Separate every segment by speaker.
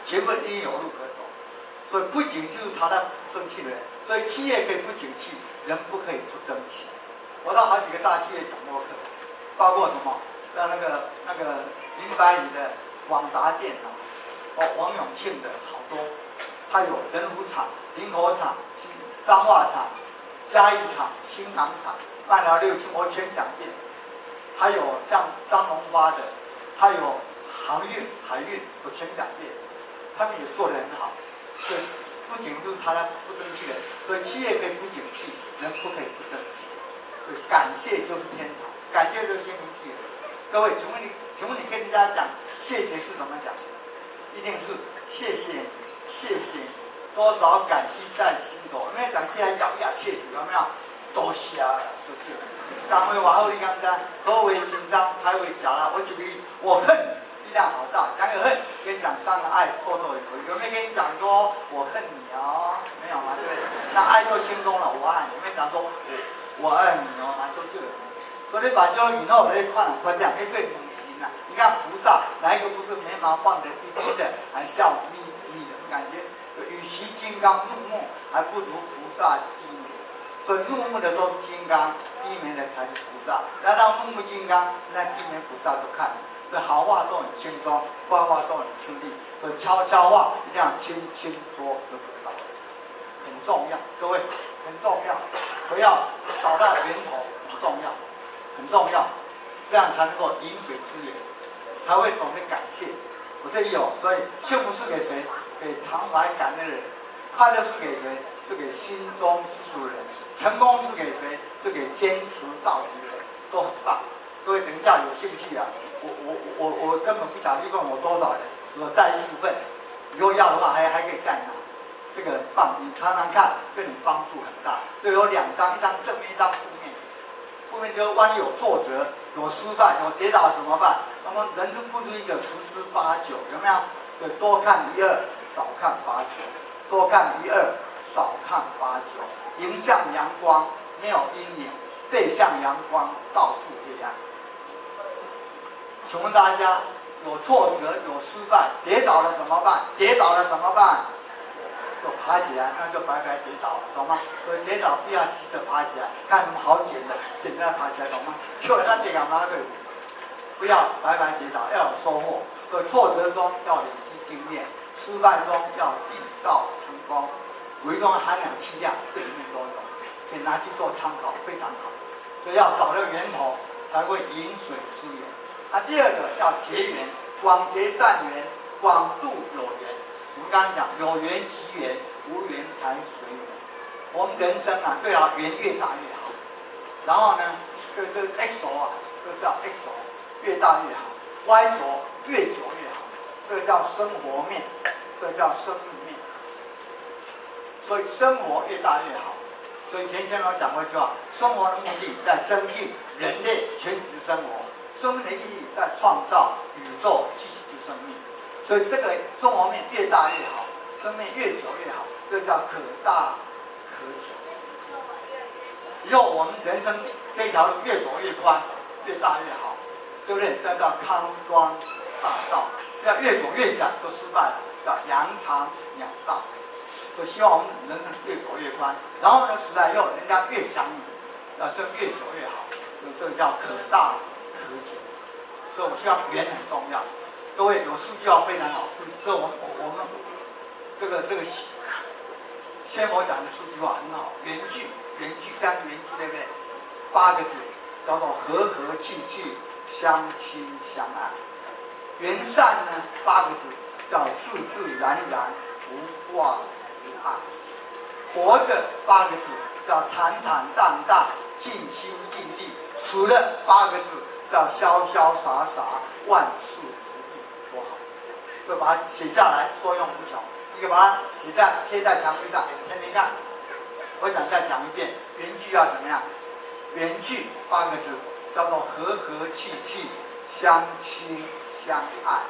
Speaker 1: 绝不一定有路可走。所以不景气就是查到不争气的人，所以企业可以不景气，人不可以不争气。我到好几个大企业讲过课，包括什么，像那个080的广达电脑，王永庆的好多，还有仁武厂、林口厂、彰化厂、嘉义厂、新港厂、麦寮6轻，我全讲遍。还有像张荣发的，还有航运、海运，我全讲遍，他们也做得很好。所以不景就是他不争气的，所以企业可以不景气，人不可以不争气。所以感谢就是天堂，感谢就是心平气和。各位，请问你跟人家讲谢谢是怎么讲？一定是谢谢你，谢谢你，多少感激在心头。因为讲现在咬牙切齿，有没有？多谢了，就这样。讲为往后你刚才何为紧张，还为假啦。我举个例，我恨你，力量好大，讲个恨，跟你讲伤了爱，绰绰有余。有没有跟你讲说我恨你哦？没有嘛，对不对？那爱就心中了，我爱你。有没有讲说我爱你哦？嘛就这个。所以把交以后来看这样，最猛行啊！你看菩萨哪一个不是眉毛放得低低的，还笑眯眯的感觉？与其金刚怒目，还不如菩萨低眉。所以怒目的都是金刚，低眉的才是菩萨。然后怒目金刚，那低眉菩萨都看。所以好话都很轻松，坏话都很吃力。所以悄悄话一定要轻轻说就得到了，很重要，各位很重要，不要找到源头，很重要。很重要，这样才能够饮水思源，才会懂得感谢。我这里有，所以幸福是给谁？给常怀感恩的人；快乐是给谁？是给心中知足的人；成功是给谁？是给坚持到底的人，都很棒。各位等一下有兴趣啊，我根本不想去问我多少人，我带一部分，以后要的话还可以再拿。这个很棒，你常常看，对你帮助很大。这有2张，一张正面，一张负面。后面就万一有挫折、有失败、有跌倒怎么办？那么人生不如一个10之8九，有没有？对，多看1、2，少看8、9；多看1、2，少看8、9。迎向阳光，没有阴影；背向阳光，到处黑暗。请问大家，有挫折、有失败、跌倒了怎么办？跌倒了怎么办？就爬起来，那就白白跌倒了，懂吗？所以跌倒不要急着爬起来，看什么好捡的，捡着爬起来，懂吗？就那跌倒那个，不要白白跌倒，要有收获。所以挫折中要累积经验，失败中要缔造成功。唯中含氧气量，这里面都有，可以拿去做参考，非常好。所以要找到源头，才会饮水思源。那第2个要结缘，广结善缘，广度有缘。我们刚刚讲有缘习缘，无缘才随缘。我们人生啊，最好缘越大越好。然后呢，这个 X 轴啊，这个叫 X 轴，越大越好。Y 轴越久越好，这个叫生活面，这个叫生命面。所以生活越大越好。所以以前先生讲过一句话：生活的目的在增进人类全体的生活，生命的意义在创造宇宙继续的生命。所以这个生活面越大越好，生命越久越好，这叫可大可久。以后我们人生这条路越走越宽，越大越好，对不对？这叫康庄大道。要越走越窄就失败了，叫扬长鸟道。所以希望我们人生越走越宽，然后呢，时代以后人家越想你，要生越久越好，所以这个叫可大可久。所以我希望缘很重要。各位有4句话非常好，所以我们这个先佛讲的4句话很好，缘聚3个缘聚，对不对？8个字叫做和和气气，相亲相爱。缘善呢8个字叫自自然然，无挂无碍。活着8个字叫坦坦荡荡，尽心尽力。死了8个字叫潇潇洒洒，万事多好，就把它写下来，作用无穷。一个把它贴在墙壁上，天天看。我想再讲一遍，缘聚要怎么样？缘聚8个字叫做和和气气，相亲相爱。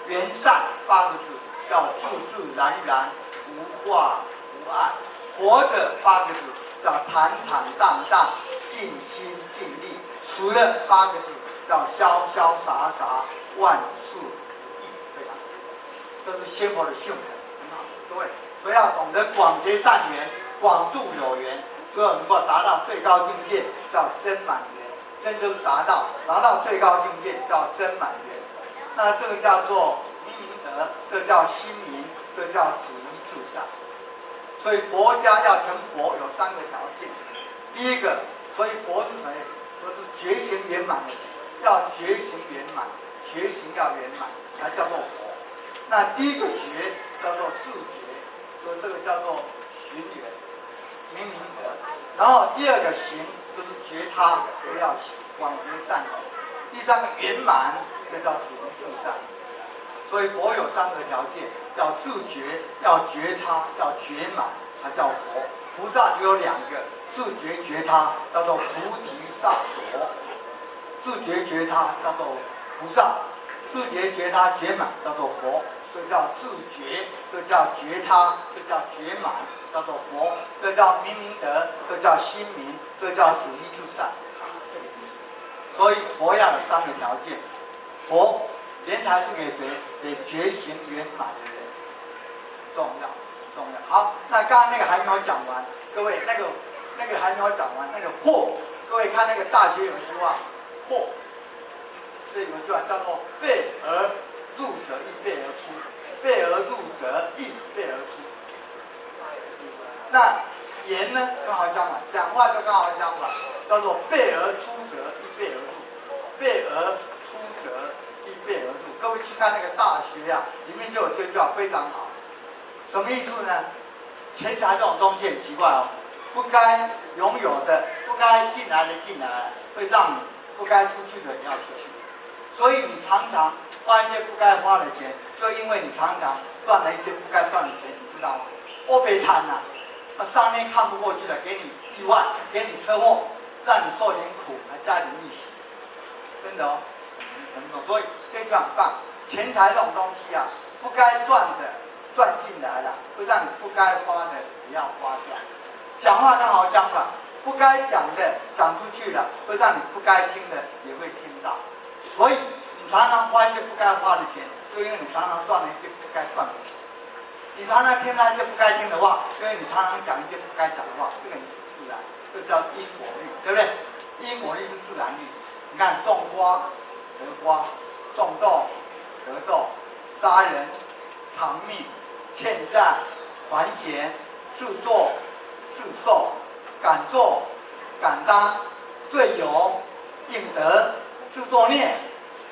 Speaker 1: 缘善8个字叫自自然然，无挂无碍。活着8个字叫坦坦荡荡，尽心尽力。死了8个字叫潇潇洒洒，万事如意。非常好。这是仙佛的训人，很好，各位，所以要懂得广结善缘，广度有缘，最后能够达到最高境界，叫真满缘。真就是达到最高境界，叫真满缘。那这个叫做明明德，这叫心明，这叫止一至善。所以佛家要成佛有3个条件。第一个，所以佛是谁？佛是觉行圆满的，要觉行圆满，觉行要圆满，才叫做佛。那第一个觉叫做自觉，所以这个叫做寻缘，明明德。然后第二个行就是觉他，这要行，广结善缘。第3个圆满，这叫止一至善。所以佛有3个条件，要自觉，要觉他，要觉满，才叫佛。菩萨只有2个，自觉觉他叫做菩提萨埵，自觉觉他叫做菩萨，自觉觉他觉满叫做佛。这叫自觉，这叫觉他，这叫觉满，叫做佛。这叫明明德，这叫心明，这叫止一至善。所以佛要有3个条件。佛莲台是给谁？给觉行圆满的人，重要。好，那刚刚那个还没有讲完，各位那个还没有讲完，那个惑，各位看那个大学有一句话，惑，这有一句话叫做备而入者亦备而出，备而入者亦备而出。那言呢刚好相反，讲话就刚好相反，叫做备而出者亦备而入，备而出者亦备而入。各位去看那个大学啊，里面就有这句话非常好。什么意思呢？钱财这种东西很奇怪哦，不该拥有的，不该进来的进来，会让你不该出去的你要出去。所以你常常花一些不该花的钱，就因为你常常赚了一些不该赚的钱，你知道吗？欧贝贪呐，那上面看不过去的，给你意外，给你车祸，让你受点苦，还加点利息，真的哦，所以这就很棒。钱财这种东西啊，不该赚的。赚进来了，会让你不该花的也要花掉。讲话刚好相反，不该讲的讲出去了，会让你不该听的也会听到。所以你常常花一些不该花的钱，就因为你常常赚了一些不该赚的钱。你常常听到一些不该听的话，因为你常常讲一些不该讲的话，这个你是自然，这叫因果律，对不对？因果律是自然律。你看种瓜得瓜，种豆得豆，杀人偿命，欠债还钱，自作自受，敢做敢当，罪有应得，自作孽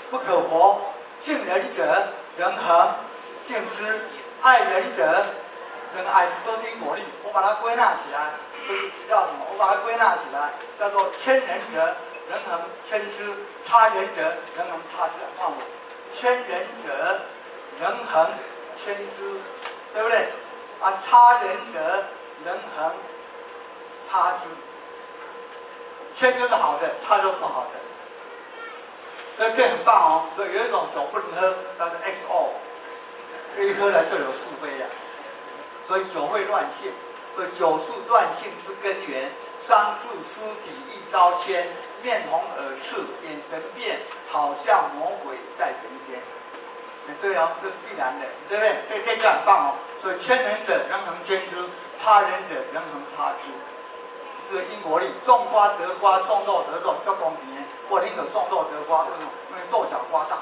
Speaker 1: 不可活。敬人者人恒，敬之；爱人者人爱，都是因果律。我把它归纳起来，就是叫什么？我把它归纳起来，叫做谦人者人恒谦之，差人者人恒差之。看我，谦人者人恒谦之，对不对？啊，差人者人恒差之。谦就是好的，差就是不好的。这很棒哦。所以有一种酒不能喝，那是 XO， 一喝了就有是非了。所以酒会乱性，所以酒是乱性之根源。伤自尸体一刀切，面红耳赤，眼神变，好像魔鬼在人间。对哦，这是必然的，对不对？这就很棒哦。所以谦人者人恒谦之，差人者人恒差之，是因果律。种瓜得瓜，种豆得豆，叫公平。我宁可种豆得瓜，为什么？因为豆小瓜大，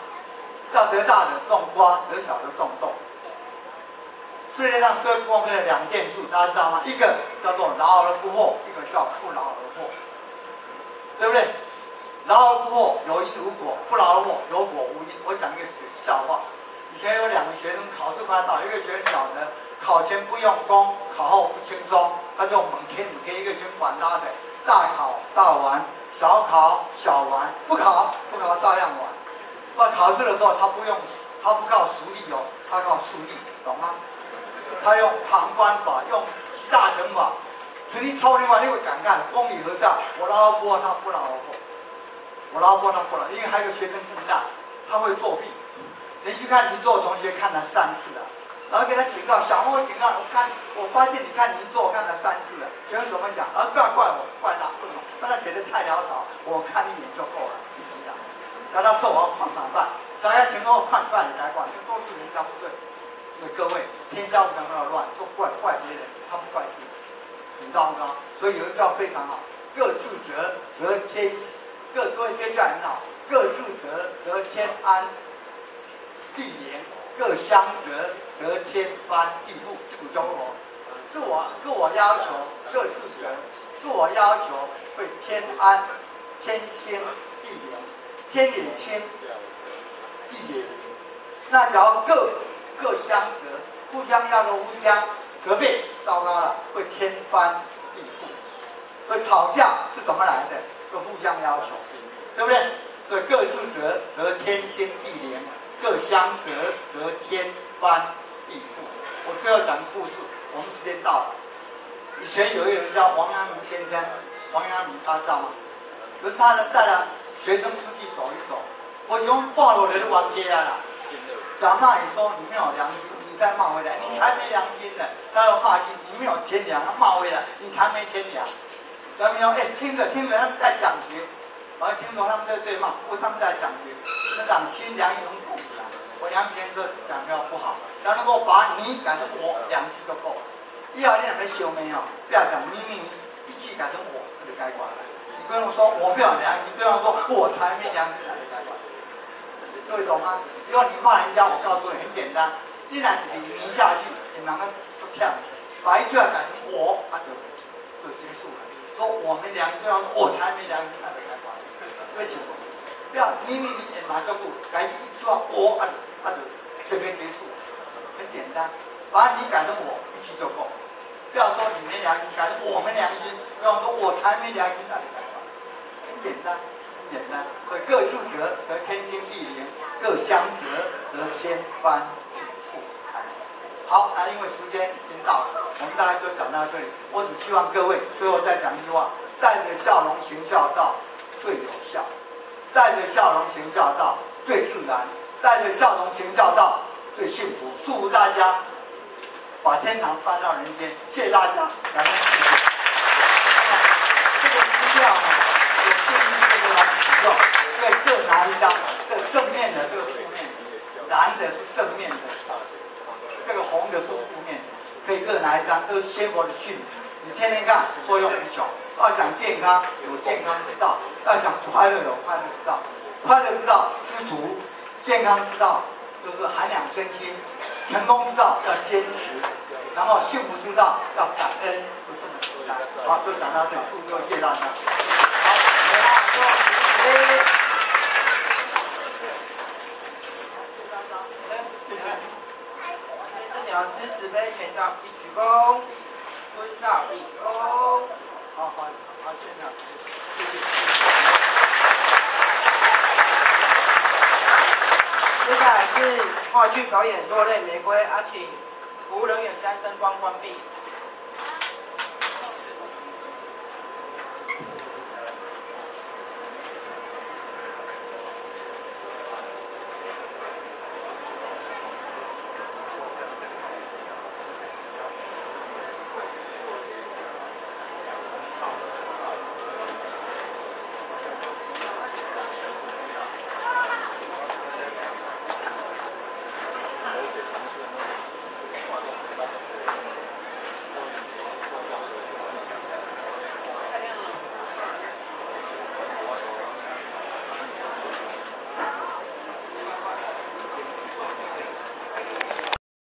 Speaker 1: 要得大的种瓜，得小的种豆。世界上最公平的2件事，大家知道吗？一个叫做劳而不惑，一个叫不劳而获，对不对？劳而不惑有因无果，不劳而获有果无因。我讲一个笑话。以前有2个学生考试快到，一个学生晓得考前不用功，考后不轻松，他就猛贴，一个学生管他的，大考大玩，小考小玩，不考照样玩。那考试的时候他不靠实力哦，他靠势力，懂吗？他用旁观法，用集大成法，实力超你嘛，你会感慨公理何在？我劳而不惑，他不劳而获；我劳而不惑，他不劳。因为还有一个学生更大，他会作弊。连续看您做同学看了3次了，然后给他警告，小莫警告，我发现你看您做看了3次了，学生怎么讲？不要怪我，怪他，为什么？那他写的太潦草，我看一眼就够了，一起的。然后他说我要判3犯，3个情况判3犯你才管，你作弊人家不对。所以各位，天下不能那么乱，就怪别人，他不怪自己，你知道不知道？所以有一句话非常好，各自则天，各位天下很好，各自则天安地廉，各相则天翻地覆。古中国，自我要求各自则，自我要求会天安、天清、地廉，天也清，地也廉。那只要各相则，互相要求互相责备，糟糕了，会天翻地覆。所以吵架是怎么来的？就互相要求，对不对？所以各自则天清地廉，各相则天翻地覆。我最后讲个故事，我们时间到了。以前有一个人叫王阳明先生，王阳明大家知道吗？可是他呢带了学生出去走一走，我用暴露人的玩家啦。假骂你说你没有良心，你再骂回来，你才没良心呢。他要骂你没有天良，他骂回来，你才没天良。咱们说，听着，他们在讲学，我听懂他们在对骂，为他们在讲学，那讲心良能共起来。我杨先生讲的不好，然后如果把你改成我2句就够了。以后你还没修没有？不要讲你1句改成我，就改过来。你不用说我没有良心，不用说我才没良心，才改过来。各位懂吗？以后你骂人家，我告诉你很简单，你来你下去，你两个都跳，把1句话改成我，就结束了。说我没良心，对方说我才没良心，那就改过来。为什么？不要你马上不改1句话我就这边结束，很简单，把你改成我1句就够。不要说你没良心，改成我没良心，不要说我才没良心，那就改过来。很简单。简单，所以各自则天清地廉，各相则天翻地覆。好，那因为时间已经到了，我们大概就讲到这里。我只希望各位最后再讲一句话：带着笑容行孝道，最有效；带着笑容行孝道，最自然；带着笑容行孝道，最幸福。祝福大家把天堂搬到人间。谢谢大家，感恩谢谢。这个资料呢，我建议各位来使用，所以各拿一张，这个正面的，这个负面的，蓝的是正面的，这个红的是负面的，可以各拿一张，都是鲜活的讯息，你天天看，作用无穷。要想健康，有健康之道；要想快乐，有快乐之道。快乐之道知足，健康之道就是涵养身心，成功之道要坚持，然后幸福之道要感恩，就这么简单。好，就讲到这里，祝各位谢谢大家。
Speaker 2: 老师慈悲前到一鞠躬，蹲到一躬。
Speaker 1: 好，谢谢。
Speaker 2: 接下来是话剧表演《落泪玫瑰》，请服务人员将灯光关闭。